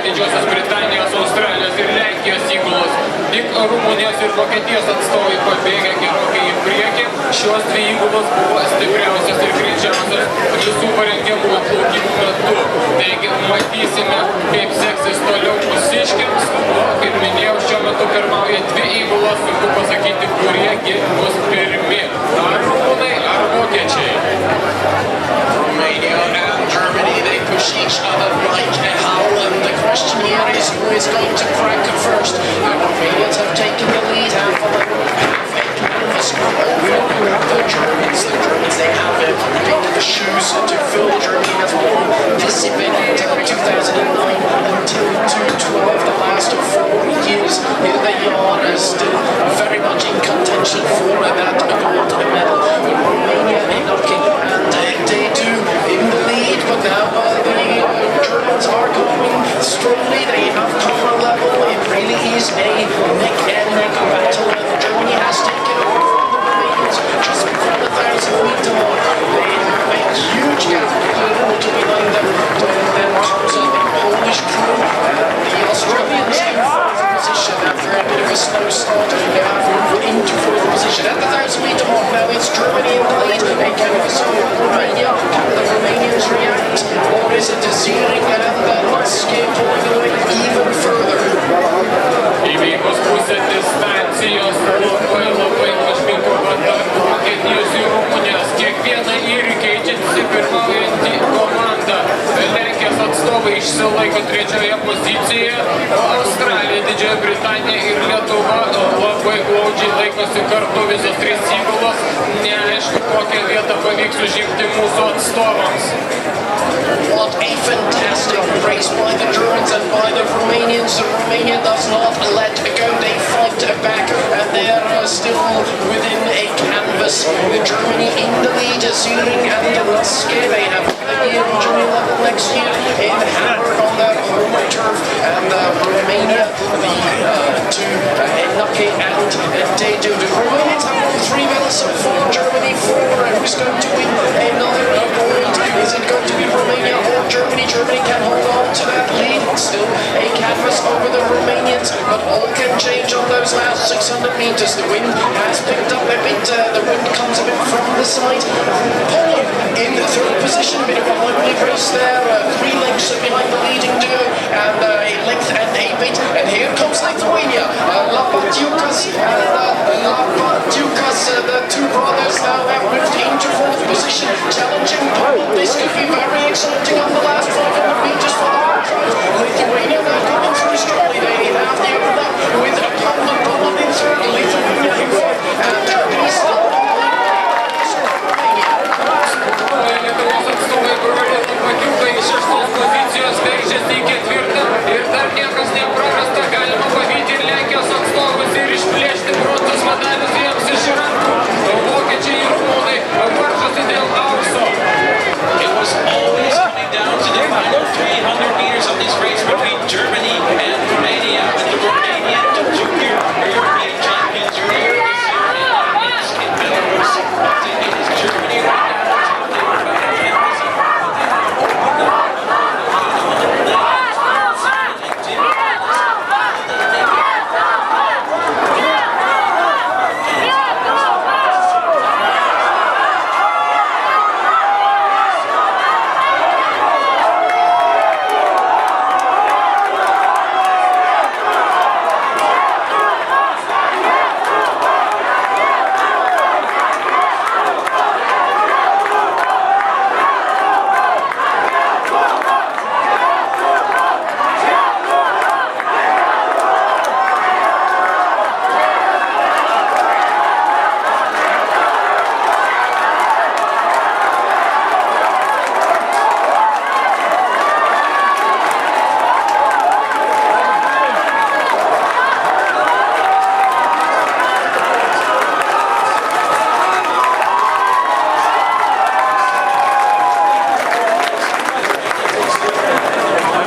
Didžiosios Britanijos, Australijos ir Lenkijos įgulos. Tik Rumunijos ir Vokietijos atstovai pabėgė gerokai į priekį. Šios dvi įgulos buvo stipriausios ir greičiausios visų parengiamų plaukimų metu. Taigi matysime, kaip seksis toliau mūsiškiams. O kaip minėjau, šiuo metu pirmauja dvi įgulos, sunku pasakyti, kuriegi bus pirmi. Ar rumunai, ar vokiečiai. Romania and Germany, they push each other like hell, and the question here is who is going to crack it first. The Romanians have taken the lead, have a canvas over the Germans. The Germans, they have painted the shoes to fill. Germany has won this event until 2009 until 2012, the last of 4 years. They are still very much in contention for that gold medal. Romania in knocking, and they do in the lead, but now the Germans are going strongly. They have cover level. It really is a neck and neck battle. Germany has taken over the Romanians just before the 1,000-meter mark. They have a huge gap behind them. Then comes the Polish crew, the Australians in fourth position after a bit of a slow start. They have moved into fourth position at the 1,000-meter mark. Now it's Germany in the lead. They can also Romania. Can the Romanians react, or is it Ziering and Laske pulling away even further? Įvykus pusę distancijos labai kažkaip tarp Vokietijos ir Rumunijos. Kiekvieną įvykį keičiasi pirmaujantį komandą. Lenkijos atstovai išsilaiko trečioje pozicijoje, o Australija, Didžioji Britanija ir Lietuva labai glaudžiai laikosi kartu visos trys įgulos. Neaišku, kokią vietą pavyks užimti mūsų atstovams. What a fantastic race by the Germans and by the Romanians. Romania does not let go. They fight back, and they are still within a canvas. Germany in the lead, Ziering and Laske. They have the injury level next year in Hamburg on their home turf, and Romania, the two Enoke and Dedu. The Romanians have won 3 medals so far. Germany 4. Who's going to win another gold? Is it going to be Romania or Germany? Germany can hold on to that lead. Still a canvas over the Romanians, but all can change on those last 600 meters. The wind has picked up a bit. The wind comes a bit from the side. Poland in the third position. A bit of a lively race there. 3 lengths behind the leading duo.